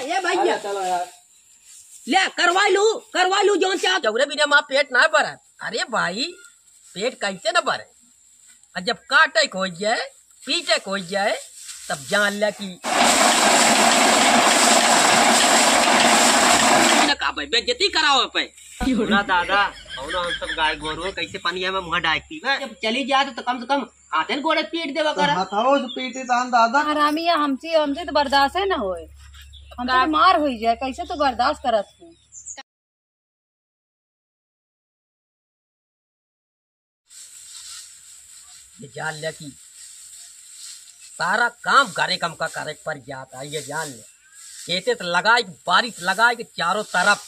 ये भैया चलो यार ले करवा लू जो चाह चौरे बिना माँ पेट ना भरा। अरे भाई पेट कैसे न भरे, और जब काटे हो जाए पीछे हो जाए तब जान लिया कि बेइज्जती कराओ पे ना दादा और हम सब गाय गोरू कैसे पानी में मुँह डाक पीवे। जब चली जाए तो कम से कम हाथन गोड़े पीट देवा कर। हथाओ से पीटे तान दादा हरामिया हमसे तो बर्दाश्त है ना होए, हमसे तो मार हो जाए, कैसे तो बर्दाश्त करत है। ये जान लिया कि सारा काम घरे कम का करे पर जाता है। ये जान ले खेते तो लगाए बारिश लगाए के चारों तरफ,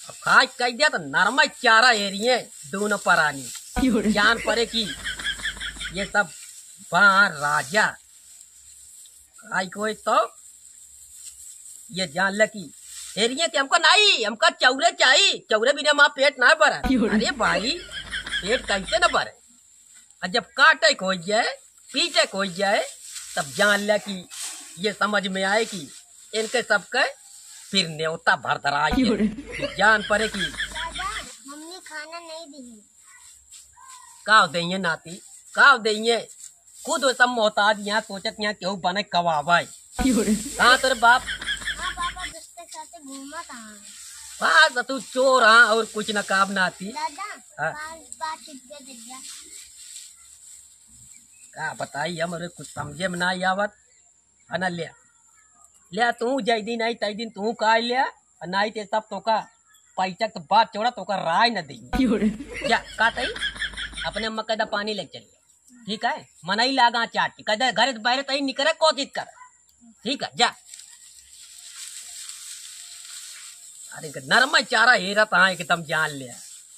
अब खास कह दिया तो नरमा चारा एरिए दोनों परानी जान पड़े कि ये सब बाहर राजा आई कोई तो ये जान ले कि एरिए के हमको नहीं, हमका चौरे चाहिए, चौरे बिना माँ पेट ना भरा। अरे भाई पेट कैसे न भरे, और जब काटे हो जाए पीछे हो जाए तब जान लिया कि ये समझ में आए कि इनके सबके फिर न्योता भरदरा जान पड़े कि मम्मी खाना नहीं दी। काव देंगे नाती काव देंगे, खुद वो सब मोहताज यहाँ सोचत यहाँ क्यों बने कवाबाई। कहाँ तेरे बाप? हाँ पापा दोस्त के साथ घूमा कहाँ? बस तू चोर हाँ और कुछ न काम नाती। दादा हाँ। बात दे दिया। का बताई हमारे कुछ समझे में ना आवत अना लिया तू जय दिन आई तई दिन तू का लिया नहीं ते सब तो का पैसा तो बात चौड़ा तो का राय न दी जा का तई अपने मकदा पानी ले चल ठीक है मनाई लागा चाटी कदे घर से बाहर तई निकले कोशिश कर ठीक है जा। अरे नरमा चारा हेरा तहा एकदम जान लिया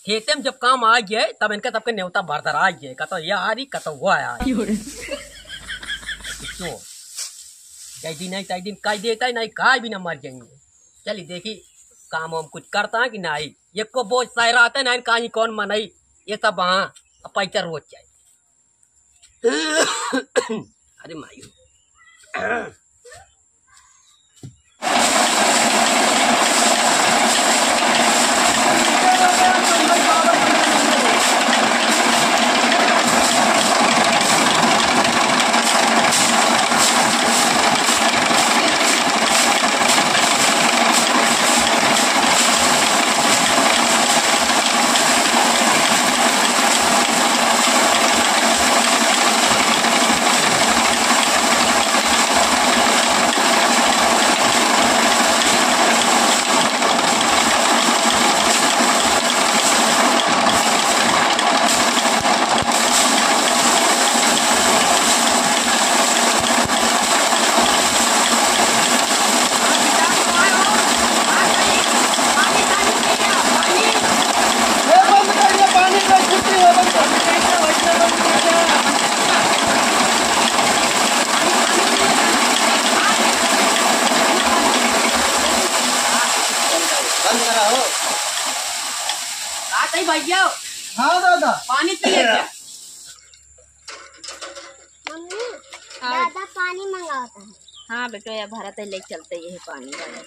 खेते में जब काम आ गए तब इनका सबके न्योता भरदर आ गए कतो ये आ रही कतो वो आया तो जय दिन नहीं तय दिन कह देता है नहीं कहा भी ना मर जाएंगे। चलिए देखी काम हम कुछ करता है कि नहीं ये को बोझ सह रहा था नहीं कहीं कौन मनाई ये सब हाँ पैसा रोज चाहिए। अरे मायू भैया। हाँ दादा पानी पिए क्या? मम्मी दादा पानी मंगाता है। हाँ बेटा या भारत ले चलते यही पानी वाला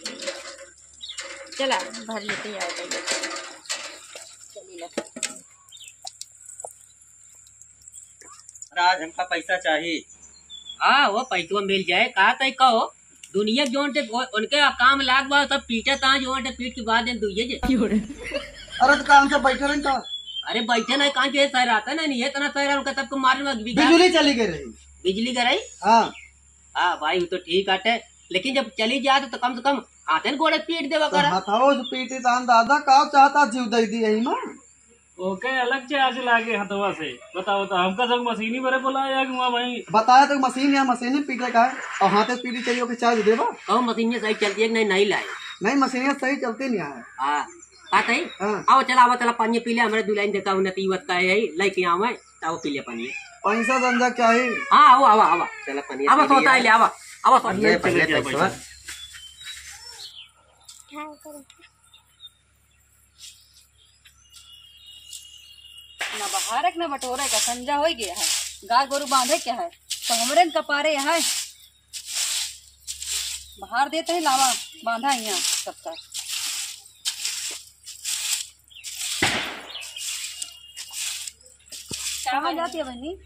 चला भर लेते चलिए। आज हमका पैसा चाहिए। हाँ वो पैसा मिल जाए कहा तय कहो दुनिया जो उनके काम लाग बा सब पीछे ता जो पीठ के बाद दुइये अरे तो काम से बैठे रहे तो अरे बैठे नहीं कहाँ जो सह रहा ना नहीं इतना सह रहा उनका सबको मारने में बिजली चली गई रही। बिजली कराई हाँ हाँ भाई वो तो ठीक आटे लेकिन जब चली जाए तो कम से कम हाथन गोड़े पीट देवा तो कर। हथाओ से पीटे तान दादा का चाहता जीव दे दी यही में ओके अलग चार्ज लागे हथवा से बताओ तो हमका सब मशीनी बरे बोलाया कि वही बताया तो मशीन या मशीन पीटे का है और हाथे से पीटी चाहिए चार्ज देवा कहो मशीन सही चलती है कि नहीं लाए नहीं मशीन सही चलती नहीं है। हाँ बात है हाँ। आओ चला पानी पी ले हमारे दुल्हन देखा हूँ नतीवत का है लेके आवा आओ पी ले पानी पैसा धंधा चाहिए। हाँ आओ आवा आवा चला पानी आवा सोता है ले आवा आवा सोता पहले पैसा न बहारक न बटोरे का संजा हो गया है, गाय गोरु बांधे क्या है तो हमरे न कपारे है बाहर देते हैं लावा बांधा यहाँ तब तक। कहाँ जाती है बहनी?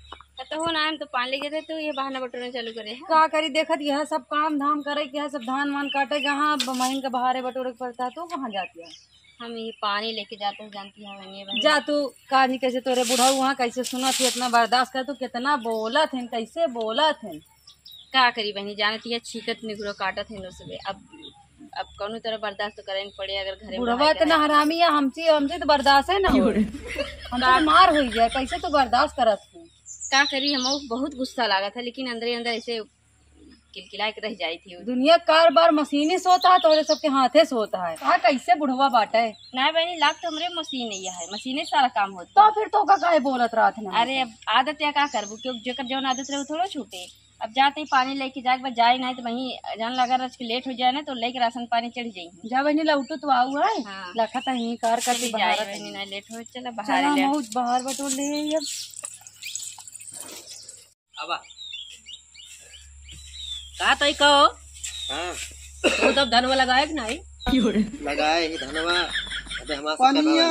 तो हो ना हम तो पानी लेके थे तो ये बहाना बटोरना चालू करे है। का करी देखत यह सब काम धाम करे के यह सब धान वान काटे जहाँ महीन का बहारे बटोरे के पड़ता है तो कहाँ जाती है? हम ये पानी लेके जाते हैं जानती है जा तू कहानी कैसे तोरे बुढ़ाऊ वहाँ कैसे सुना थी इतना बर्दाश्त कर तू कितना बोला थे कैसे बोला थे। का करी बहनी जानती है छीकत निगरो काटत है सुबह। अब कौनो तरह बर्दाश्त तो करे पड़े अगर घरे बुढ़वा इतना हरामी है हमसे हमसे तो बर्दाश्त है ना हो हमसे मार हो जाए कैसे तो बर्दाश्त करत है। का करी हम बहुत गुस्सा लगा था लेकिन अंदर अंदर ऐसे किलकिला के रह जाई थी। दुनिया कार मशीनी सोता है तो सबके हाथे सोता है कहा कैसे बुढ़वा बाटा है। ना बहनी लाख तो हमारे मशीन नहीं है मशीने सारा काम होता तो फिर तो का बोलत रहा था। अरे अब आदत या का करबू क्योंकि जेकर जौन आदत रहे थोड़ा छूटे। अब जाते ही पानी लेके जाए जाए नहीं तो वहीं जान लगा रच के लेट हो जाए ना तो लेके राशन पानी चढ़ जाये जा बहनी लौटू तो आऊ है। हाँ। लखा था यही कार करके जाए बहनी ना लेट हो चला बाहर ले बाहर बटोर ले अब का तई कहो हाँ तू तब धनवा लगाए कि नहीं? लगाए ही धनवा। अबे हमारा पनिया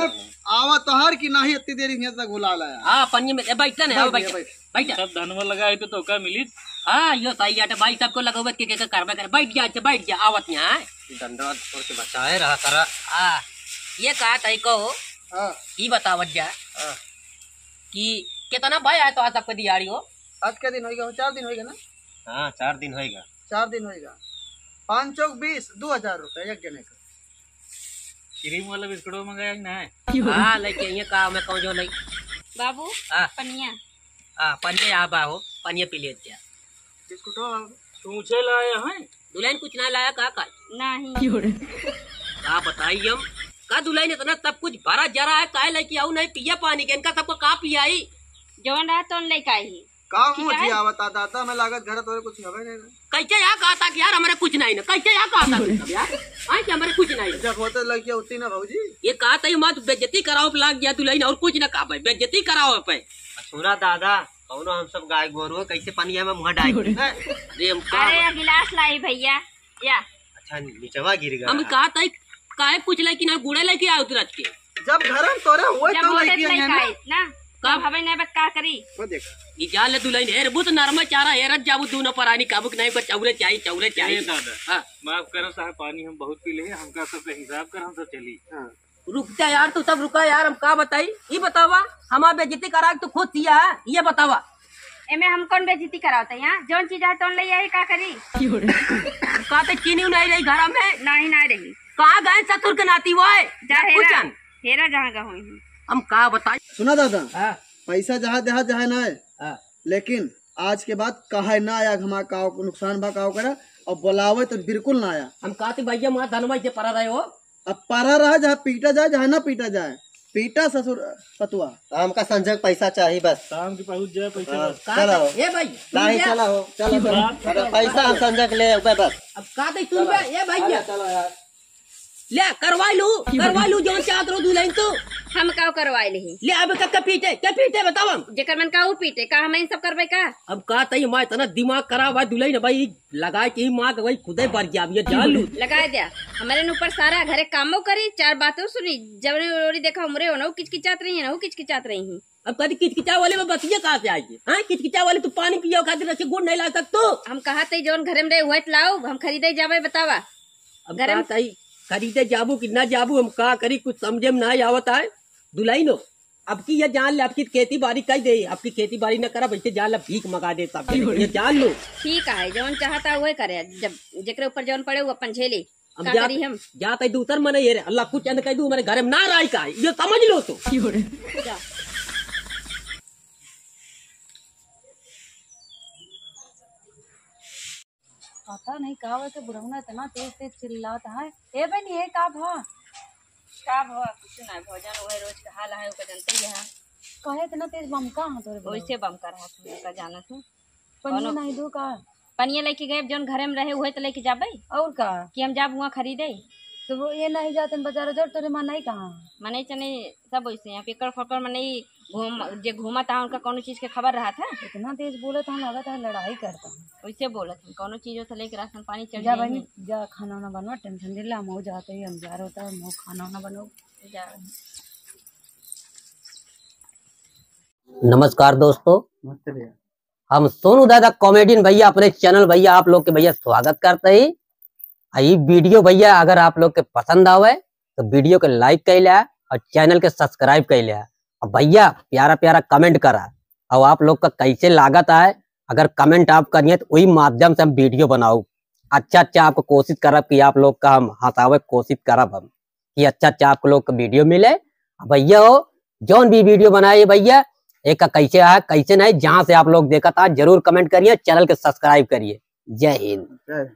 आवा तोहार की नाही इतनी देर यहाँ तक बुला लाया। हाँ पन्नी में बैठ ना बैठ सब धनवा लगाए तो का मिली। हाँ यो सही है भाई सबको लगोबत के करबे कर बैठ जा आवत यहाँ डंडा छोड़ के बचाए रहा करा। हाँ ये कहा तई कहो हाँ ये बतावत जा कि कितना भाई आया तो आज तक दिहाड़ी हो? आज के दिन होगा 4 दिन होगा ना। हाँ 4 दिन होएगा। 4 दिन होगा 5 चौक 20 2000 रुपये एक जने का। क्रीम वाला बिस्कुट मंगाया कि नहीं? हाँ लेके ये कहा मैं कहूँ जो नहीं बाबू हाँ पनिया हाँ पनिया यहाँ बा हो पनिया पी लेते हैं। बिस्कुट हो पूछे लाया है दुल्हन कुछ ना लाया का नहीं का बताइए हम का दुल्हन इतना सब कुछ भरा जरा है काहे लेके आऊ नहीं पिया पानी के इनका सबको का पियाई जौन रहा तो लेके आई काम मुझे आवता दाता मैं लागत घर तो कुछ हवे नहीं। कैसे यहाँ कहा था कि यार हमारे कुछ नहीं ना कैसे यहाँ कहा था तुम सब यार हाँ कि हमारे कुछ नहीं जब होते लड़कियां होती ना भाजी ये कहा था मत बेइज्जती कराओ पे लाग गया दुल्हन और कुछ ना कहा भाई बेइज्जती कराओ पे सुना दादा कौनो हम सब गाय गोरु कैसे पानी में मुँह डाल अरे हम अरे गिलास लाई भैया या अच्छा नीचवा गिर गया। हम कहा था काहे पूछ ले कि ना गुड़े लेके आओ तुरंत के जब घर में तोरे हुए जब तो होते लड़कियां नहीं हैं ना। खाए ना कब हमें नहीं बत का करी वो देख ये जाले दुल्हन हेर बुत नरमा चारा हेरत जाबू दोनों पर आनी काबुक नहीं पर चौले चाहिए दादा हाँ माफ करो साहब पानी हम बहुत पी ले हमका सबका हिसाब कर हम सब चली। रुक जा यार तू सब रुका यार हम का बताई ये बतावा हमारा बेइज्जती करा के तू खुद किया है ये बतावा एमे हम कौन बेइज्जती करावता यहाँ जौन चीज है तो ले आई का करी कहा तो चीनी नहीं रही घर में नहीं नहीं रही कहाँ गए ससुर के नाती वो है जा हेरा पूछन हेरा जहाँ का हुई हम का बताई सुना दादा हाँ पैसा जहाँ देहा जहाँ ना है हाँ लेकिन आज के बाद कहा ना आया हमारा काव को नुकसान बा काव करा और बुलावे तो बिल्कुल ना आया। हम कहा भैया वहाँ धनवा से परा रहे हो अब पारा रहा जहाँ पीटा जाए जहाँ ना पीटा जाए पीटा ससुर पतुआ हमका संजय पैसा चाहिए बस। शाम की पहुँच जाए पैसा बस। कहा चलो। ये भाई नहीं चला हो चलो पैसा हम संजय के ले बस। अब कहा सुन बे ये भैया चलो यार ले करवा लू जो चाहत रो दुल्हन तो हम का करवाए ले ले अब क्या पीटे बताओ हम जेकर मन का पीटे का हम इन सब करबे का अब कहा तई मैं इतना दिमाग करा भाई दुल्हन भाई लगाए के माँ के भाई खुदे बढ़ गया अब ये जान लू लगा दिया हमारे ऊपर सारा घरे कामो करी 4 बातों सुनी जबरी ओरी देखा हमरे हो ना किचकिचात रही है ना किचकिचात रही है। अब कभी किचकिचा वाले में बतिया कहाँ से आएगी हाँ किचकिचा वाले तू पानी पियो खातिर रसे गुड़ नहीं ला सकतो हम कहा तई जौन घरे में रहे हुए लाओ हम खरीदे जावे बतावा अब कहा तई खरीदे जाबू कि ना जाबू हम का करी कुछ समझे में नहीं आवता है दुल्हन हो अब की ये जान ले आपकी खेती बाड़ी कह दे आपकी खेती बाड़ी न करा वैसे जान ला भीख मंगा दे सब ये जान लो ठीक है जौन चाहता वही करे जब जेकरे ऊपर जौन पड़े वो अपन झेले हम जाते दूसर मने ये अल्लाह कुछ चंद कह दू मेरे घर में ना राय का ये समझ लो तो जा। पता नहीं का वैसे बुढ़ौना इतना तेज तेज चिल्लाता है। ए बहनी ये का भा का भवा कुछ ना भोजन वही रोज का हाल है ऊपर जानते ही है कहे इतना तेज बम का हां तोरे वैसे बम कर रहा था का जाना था पनिया नहीं दो का पनिया लेके गए जौन घरे में रहे हुए तो लेके जाबे और का कि हम जाब वहाँ खरीदे तो वो ये नहीं जाते बाजार उधर तोरे मन नहीं कहा मने चने सब वैसे यहाँ पेकर फकर मने जे घूमा था उनका कोनो चीज के खबर रहा था। इतना तेज बोला था, लगा था लड़ाई करता। वैसे बोला था कोनो चीज होता लेके राशन पानी चढ़ जा जाए। बहनी जा, खाना वाना बनवा, टेंशन दिला, हम जाते ही हम जा रहे होता है, खाना वाना बनाओ। जा। नमस्कार दोस्तों, नमस्ते भैया। हम सोनू दादा कॉमेडियन भैया अपने चैनल भैया आप लोग के भैया स्वागत करते हैं। ये वीडियो भैया अगर आप लोग के पसंद आवे तो वीडियो के लाइक कर लिया और चैनल के सब्सक्राइब कर लिया और भैया प्यारा प्यारा कमेंट करा। और आप लोग का कैसे लागत आए अगर कमेंट आप करिए तो वही माध्यम से हम वीडियो बनाऊ। अच्छा आपको कोशिश करब कि आप लोग का हम हंसावे कोशिश करब हम कि अच्छा आप लोग का वीडियो मिले। भैया हो जौन भी वीडियो बनाए भैया एक का कैसे आया कैसे नहीं, जहां से आप लोग देखा था जरूर कमेंट करिए, चैनल के सब्सक्राइब करिए। जय हिंद। जय हिंद।